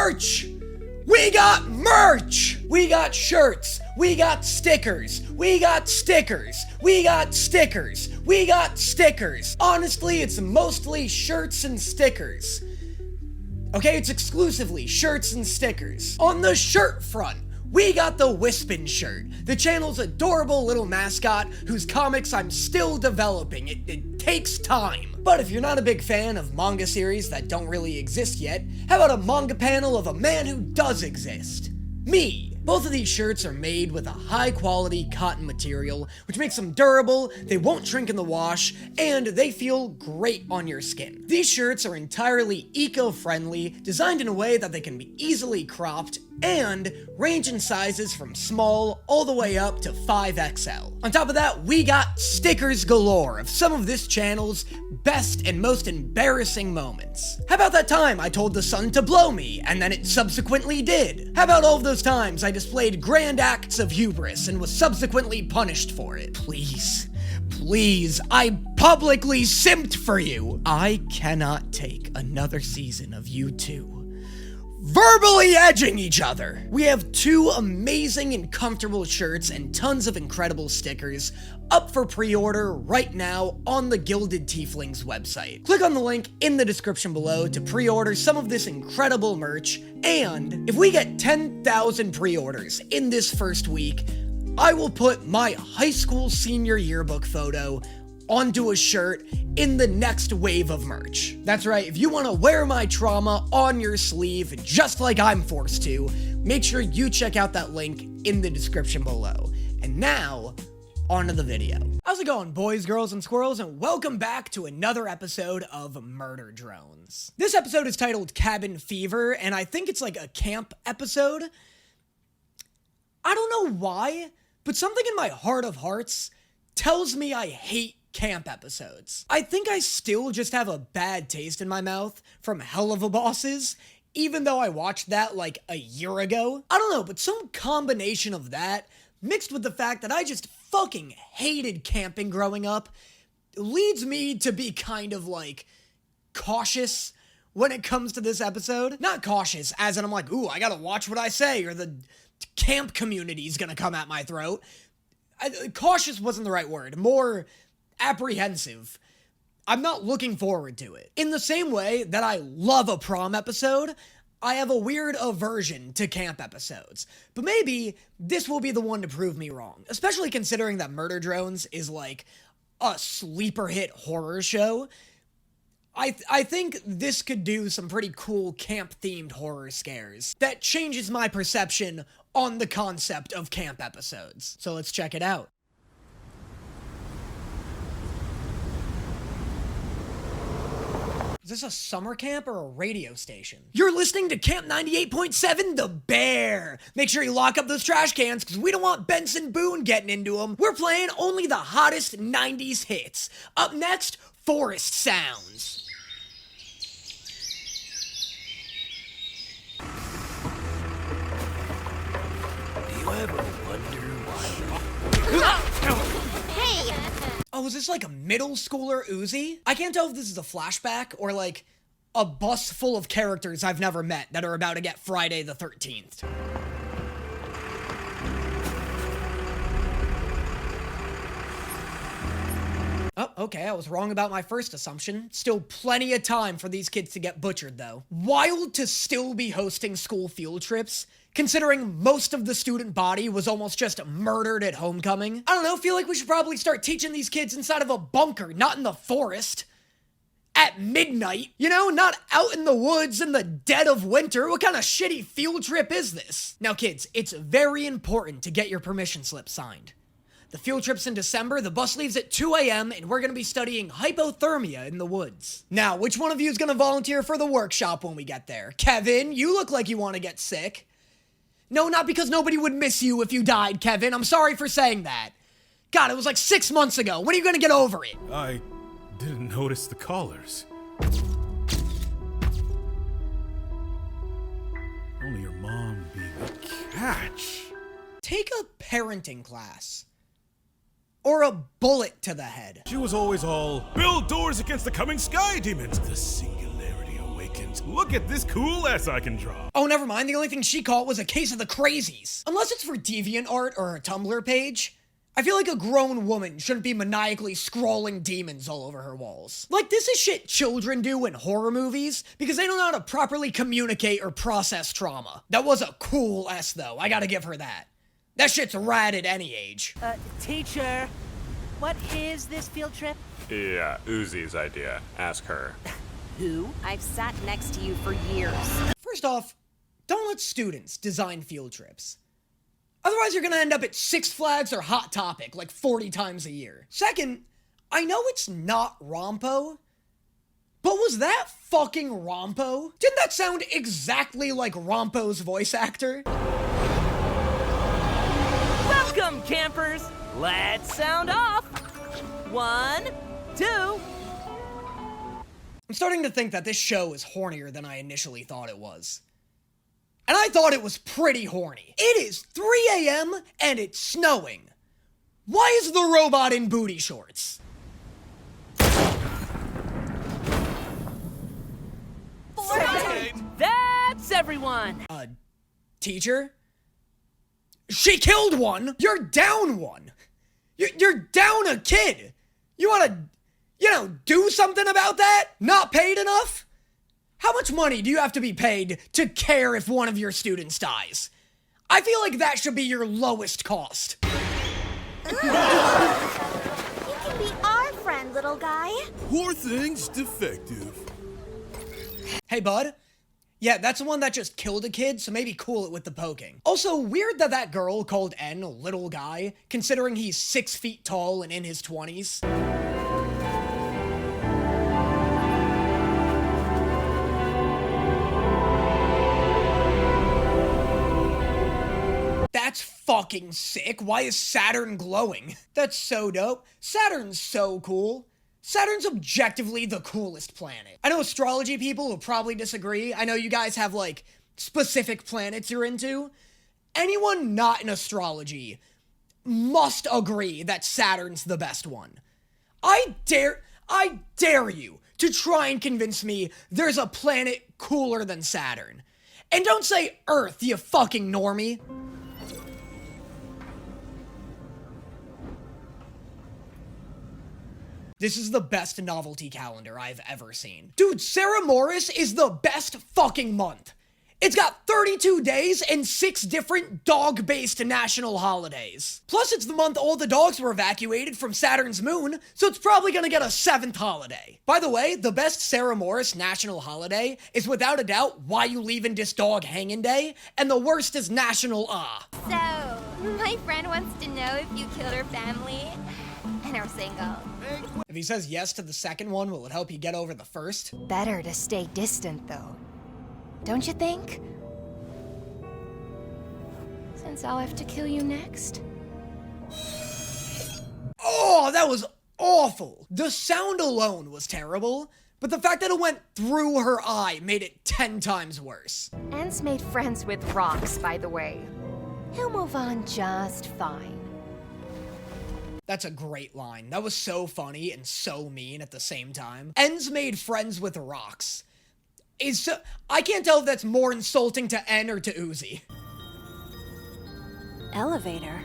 merch! We got merch! We got shirts. We got stickers. We got stickers. We got stickers. We got stickers. Honestly, it's mostly shirts and stickers. Okay, it's exclusively shirts and stickers. On the shirt front, we got the Wispin shirt, the channel's adorable little mascot whose comics I'm still developing. It takes time. But if you're not a big fan of manga series that don't really exist yet, how about a manga panel of a man who does exist? Me. Both of these shirts are made with a high-quality cotton material, which makes them durable, they won't shrink in the wash, and they feel great on your skin. These shirts are entirely eco-friendly, designed in a way that they can be easily cropped, and range in sizes from small all the way up to 5XL. On top of that, we got stickers galore of some of this channel's best and most embarrassing moments. How about that time I told the sun to blow me, and then it subsequently did? How about all of those times I displayed grand acts of hubris and was subsequently punished for it? Please, I publicly simped for you. I cannot take another season of you two verbally edging each other. We have 2 amazing and comfortable shirts and tons of incredible stickers up for pre-order right now on the Gilded Tieflings website. Click on the link in the description below to pre-order some of this incredible merch, and if we get 10,000 pre-orders in this first week, I will put my high school senior yearbook photo onto a shirt in the next wave of merch. That's right, if you want to wear my trauma on your sleeve just like I'm forced to, make sure you check out that link in the description below. And now, on to the video. How's it going, boys, girls, and squirrels, and welcome back to another episode of Murder Drones. This episode is titled Cabin Fever, and I think it's like a camp episode. I don't know why, but something in my heart of hearts tells me I hate camp episodes. I think I still just have a bad taste in my mouth from Hell of a Bosses, even though I watched that like a year ago. I don't know, but some combination of that, mixed with the fact that I just fucking hated camping growing up, leads me to be kind of like cautious when it comes to this episode. Not cautious, as in I'm like, ooh, I gotta watch what I say, or the camp community's gonna come at my throat. Cautious wasn't the right word, more apprehensive. I'm not looking forward to it. In the same way that I love a prom episode, I have a weird aversion to camp episodes. But maybe this will be the one to prove me wrong, especially considering that Murder Drones is like a sleeper hit horror show. I think this could do some pretty cool camp-themed horror scares that changes my perception on the concept of camp episodes. So let's check it out. Is this a summer camp or a radio station? You're listening to Camp 98.7 The Bear. Make sure you lock up those trash cans because we don't want Benson Boone getting into them. We're playing only the hottest 90s hits. Up next, Forest Sounds. Do you ever wonder why? Hey! Oh, is this like a middle schooler Uzui? I can't tell if this is a flashback or like a bus full of characters I've never met that are about to get Friday the 13th. Oh, okay, I was wrong about my first assumption. Still plenty of time for these kids to get butchered, though. Wild to still be hosting school field trips, considering most of the student body was almost just murdered at homecoming. I don't know, feel like we should probably start teaching these kids inside of a bunker, not in the forest. At midnight, you know, not out in the woods in the dead of winter. What kind of shitty field trip is this? Now, kids, it's very important to get your permission slip signed. The field trip's in December, the bus leaves at 2 a.m., and we're gonna be studying hypothermia in the woods. Now, which one of you is gonna volunteer for the workshop when we get there? Kevin, you look like you wanna get sick. No, not because nobody would miss you if you died, Kevin. I'm sorry for saying that. God, it was like 6 months ago. When are you gonna get over it? I didn't notice the collars. Only your mom being a catch. Take a parenting class. Or a bullet to the head. She was always all, build doors against the coming sky demons. The singularity awakens. applicant. Look at this cool S I can draw. Oh, never mind. The only thing she caught was a case of the crazies. Unless it's for DeviantArt or her Tumblr page, I feel like a grown woman shouldn't be maniacally scrawling demons all over her walls. Like, this is shit children do in horror movies because they don't know how to properly communicate or process trauma. That was a cool S, though. I gotta give her that. That shit's rad at any age. Teacher, what is this field trip? Yeah, Uzi's idea. Ask her. Who? I've sat next to you for years. First off, don't let students design field trips. Otherwise, you're gonna end up at Six Flags or Hot Topic like 40 times a year. Second, I know it's not Rompo, but was that fucking Rompo? Didn't that sound exactly like Rompo's voice actor? Welcome, campers! Let's sound off! 1, 2... I'm starting to think that this show is hornier than I initially thought it was. And I thought it was pretty horny. It is 3 a.m. and it's snowing. Why is the robot in booty shorts? That's everyone! Teacher? She killed one! You're down one! You're down a kid! You wanna, do something about that? Not paid enough? How much money do you have to be paid to care if one of your students dies? I feel like that should be your lowest cost. You can be our friend, little guy. Poor thing's defective. Hey, bud. Yeah, that's the one that just killed a kid, so maybe cool it with the poking. Also, weird that that girl called N a little guy, considering he's 6 feet tall and in his 20s. That's fucking sick. Why is Saturn glowing? That's so dope. Saturn's so cool. Saturn's objectively the coolest planet. I know astrology people will probably disagree. I know you guys have, like, specific planets you're into. Anyone not in astrology must agree that Saturn's the best one. I dare you to try and convince me there's a planet cooler than Saturn. And don't say Earth, you fucking normie. This is the best novelty calendar I've ever seen. Dude, Sarah Morris is the best fucking month. It's got 32 days and 6 different dog-based national holidays. Plus, it's the month all the dogs were evacuated from Saturn's moon, so it's probably gonna get a 7th holiday. By the way, the best Sarah Morris national holiday is without a doubt Why You Leavin' Dis Dog Hangin' Day, and the worst is National So, my friend wants to know if you killed her family and are single. If he says yes to the second one, will it help you get over the first? Better to stay distant, though. Don't you think? Since I'll have to kill you next. Oh, that was awful. The sound alone was terrible, but the fact that it went through her eye made it 10 times worse. Anne's made friends with rocks, by the way. He'll move on just fine. That's a great line. That was so funny and so mean at the same time. N's made friends with rocks. I can't tell if that's more insulting to N or to Uzui. Elevator.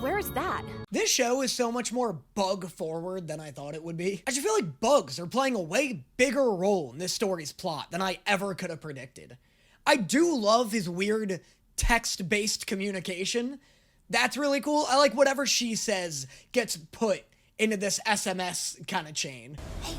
Where's that? This show is so much more bug-forward than I thought it would be. I just feel like bugs are playing a way bigger role in this story's plot than I ever could have predicted. I do love his weird text-based communication. That's really cool. I like whatever she says gets put into this SMS kind of chain. Hey.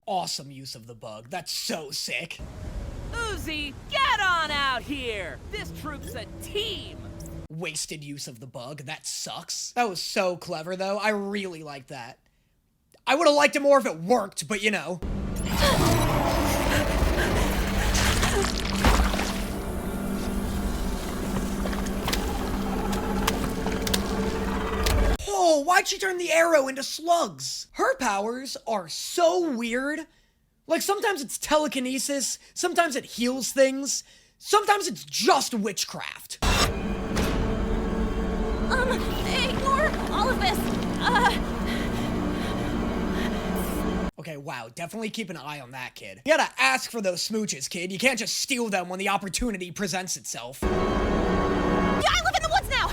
Awesome use of the bug. That's so sick. Uzui, get on out here! This troop's a team! Wasted use of the bug. That sucks. That was so clever, though. I really like that. I would have liked it more if it worked, but you know. Oh, why'd she turn the arrow into slugs? Her powers are so weird. Like, sometimes it's telekinesis, sometimes it heals things, sometimes it's just witchcraft. Ignore all of this. Okay, wow, definitely keep an eye on that kid. You gotta ask for those smooches, kid. You can't just steal them when the opportunity presents itself. Yeah, I live in the woods now.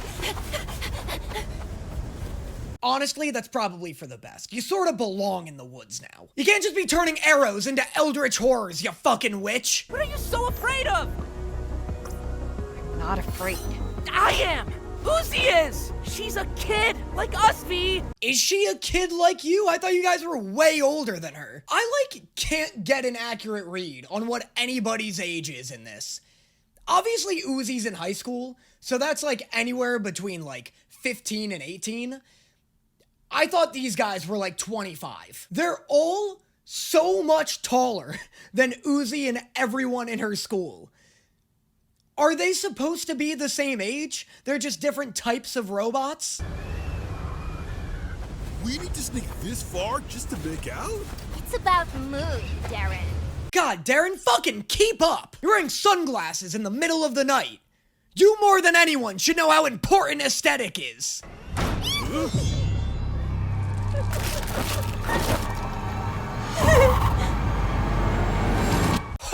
Honestly, that's probably for the best. You sort of belong in the woods now. You can't just be turning arrows into eldritch horrors, you fucking witch! What are you so afraid of? Not afraid. I am! Uzui is! She's a kid, like us, V! Is she a kid like you? I thought you guys were way older than her. I, can't get an accurate read on what anybody's age is in this. Obviously, Uzi's in high school, so that's, anywhere between, 15 and 18. I thought these guys were, 25. They're all so much taller than Uzui and everyone in her school. Are they supposed to be the same age? They're just different types of robots? We need to sneak this far just to make out? It's about mood, Darren. God, Darren, fucking keep up! You're wearing sunglasses in the middle of the night. You more than anyone should know how important aesthetic is.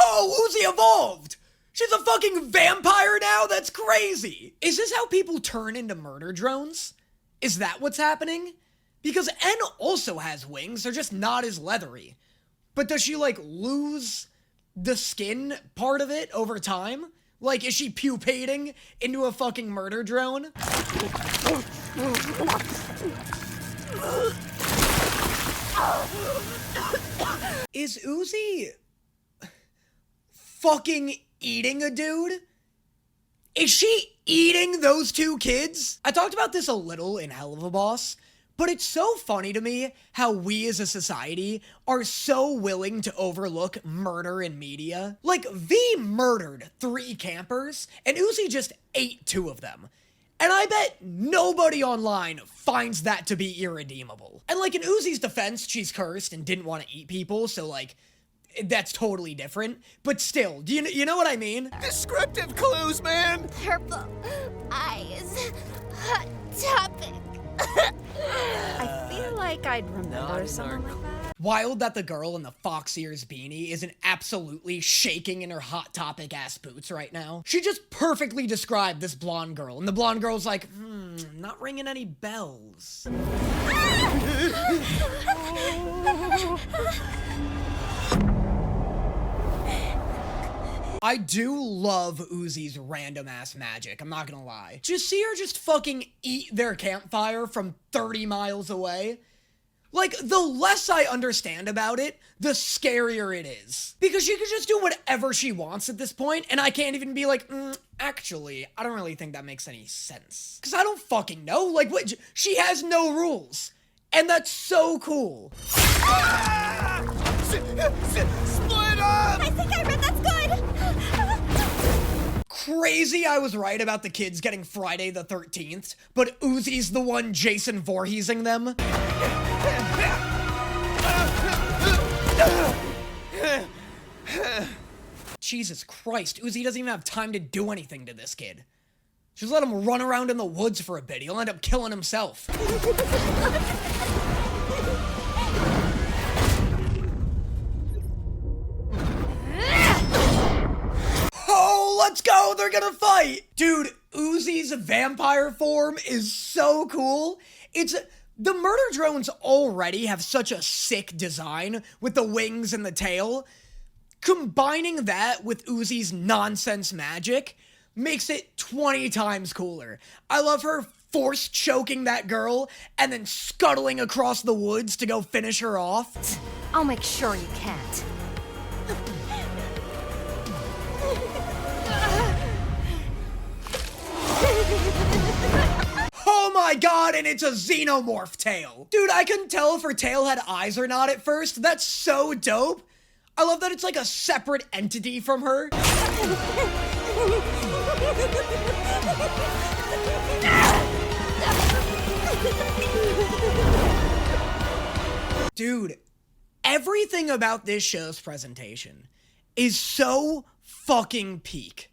Oh, Uzui evolved! She's a fucking vampire now? That's crazy! Is this how people turn into murder drones? Is that what's happening? Because N also has wings, they're just not as leathery. But does she, lose the skin part of it over time? Is she pupating into a fucking murder drone? Is Uzui fucking eating a dude? Is she eating those two kids? I talked about this a little in Hell of a Boss, but it's so funny to me how we as a society are so willing to overlook murder in media. V murdered 3 campers, and Uzui just ate 2 of them. And I bet nobody online finds that to be irredeemable. And in Uzi's defense, she's cursed and didn't want to eat people, so that's totally different. But still, do you know what I mean? Descriptive clues, man! Purple eyes. Hot topic. I feel like I'd remember someone like that. Wild that the girl in the fox ears beanie isn't absolutely shaking in her Hot Topic ass boots right now. She just perfectly described this blonde girl, and the blonde girl's like, not ringing any bells. I do love Uzi's random ass magic, I'm not gonna lie. Just see her just fucking eat their campfire from 30 miles away. The less I understand about it, the scarier it is. Because she could just do whatever she wants at this point, and I can't even be actually, I don't really think that makes any sense. Because I don't fucking know, what, she has no rules. And that's so cool. Split up! I think I read that's good. Crazy I was right about the kids getting Friday the 13th, but Uzi's the one Jason Voorheesing them. Jesus Christ, Uzui doesn't even have time to do anything to this kid. Just let him run around in the woods for a bit. He'll end up killing himself. Oh, let's go! They're gonna fight! Dude, Uzi's vampire form is so cool. The murder drones already have such a sick design with the wings and the tail. Combining that with Uzi's nonsense magic makes it 20 times cooler. I love her force choking that girl and then scuttling across the woods to go finish her off. I'll make sure you can't. Oh my god, and it's a xenomorph tail. Dude, I couldn't tell if her tail had eyes or not at first. That's so dope. I love that it's a separate entity from her. Dude, everything about this show's presentation is so fucking peak.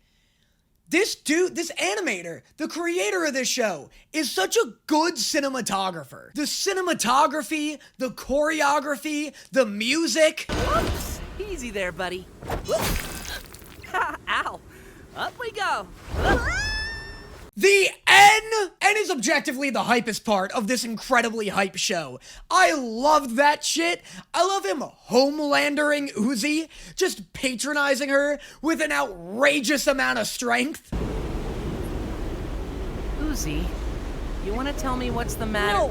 This dude, this animator, the creator of this show, is such a good cinematographer. The cinematography, the choreography, the music. Whoops! Easy there, buddy. Ow! Up we go. The N is objectively the hypest part of this incredibly hype show. I loved that shit. I love him homelandering Uzui, just patronizing her with an outrageous amount of strength. Uzui, you want to tell me what's the matter? No.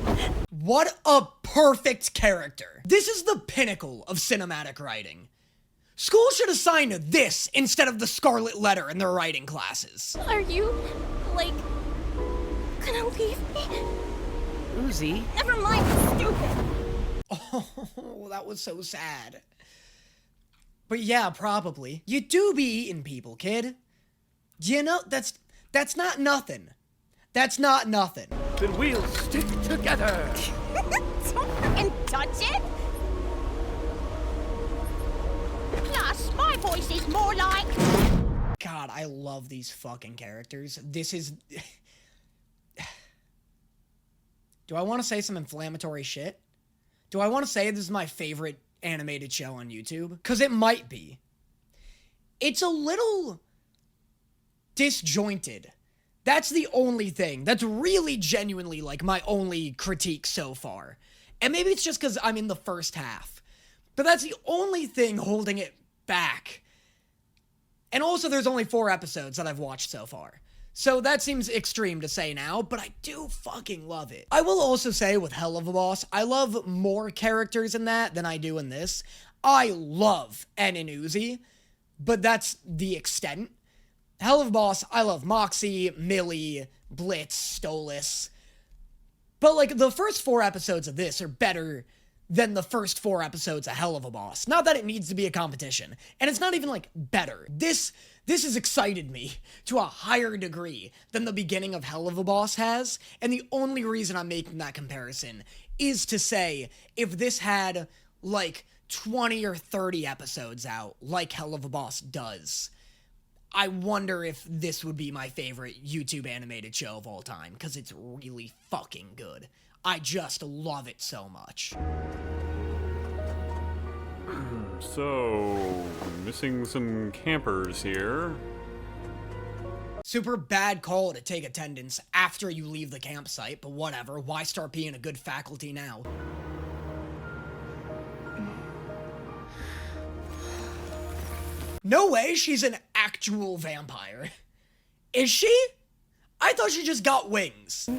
What a perfect character. This is the pinnacle of cinematic writing. School should assign this instead of the Scarlet Letter in their writing classes. Are you, like, gonna leave me? Uzui, Never mind, stupid. Oh, that was so sad. But yeah, probably. You do be eating people, kid. You know, that's not nothing. That's not nothing. Then we'll stick together. Don't fucking touch it. Plus, my voice is more like... God, I love these fucking characters. This is... Do I want to say some inflammatory shit? Do I want to say this is my favorite animated show on YouTube? Because it might be. It's a little disjointed. That's the only thing. That's really genuinely, like, my only critique so far. And maybe it's just because I'm in the first half. But that's the only thing holding it back. And also, there's only 4 episodes that I've watched so far. So that seems extreme to say now, but I do fucking love it. I will also say with Hell of a Boss, I love more characters in that than I do in this. I love En and Uzui, but that's the extent. Hell of a Boss, I love Moxie, Millie, Blitz, Stolas. But, like, the first 4 episodes of this are better than the first 4 episodes of Hell of a Boss. Not that it needs to be a competition. And it's not even, like, better. This has excited me to a higher degree than the beginning of Hell of a Boss has. And the only reason I'm making that comparison is to say, if this had, like, 20 or 30 episodes out, like Hell of a Boss does, I wonder if this would be my favorite YouTube animated show of all time, because it's really fucking good. I just love it so much. So, missing some campers here. Super bad call to take attendance after you leave the campsite, but whatever. Why start being a good faculty now? No way she's an actual vampire. Is she? I thought she just got wings.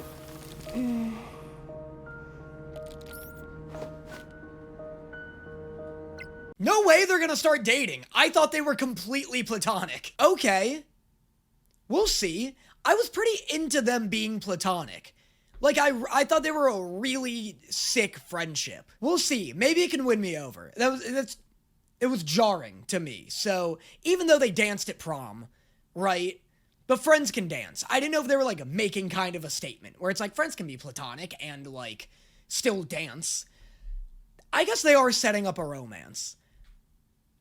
No way they're gonna start dating. I thought they were completely platonic. Okay. We'll see. I was pretty into them being platonic. Like, I thought they were a really sick friendship. We'll see. Maybe it can win me over. It was jarring to me. So, even though they danced at prom, right? But friends can dance. I didn't know if they were, like, making kind of a statement where it's like, friends can be platonic and, like, still dance. I guess they are setting up a romance.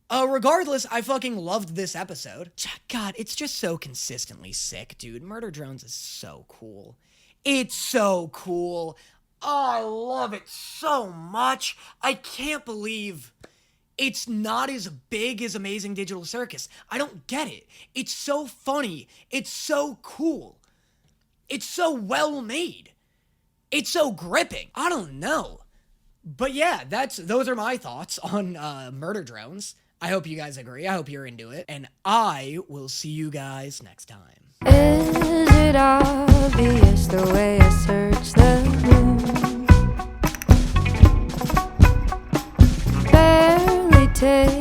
Regardless, I fucking loved this episode. God, it's just so consistently sick, dude. Murder Drones is so cool. It's so cool. Oh, I love it so much. I can't believe it's not as big as Amazing Digital Circus. I don't get it. It's so funny. It's so cool. It's so well made. It's so gripping. I don't know. But yeah, those are my thoughts on Murder Drones. I hope you guys agree. I hope you're into it. And I will see you guys next time. Is it obvious the way I search the room? Barely take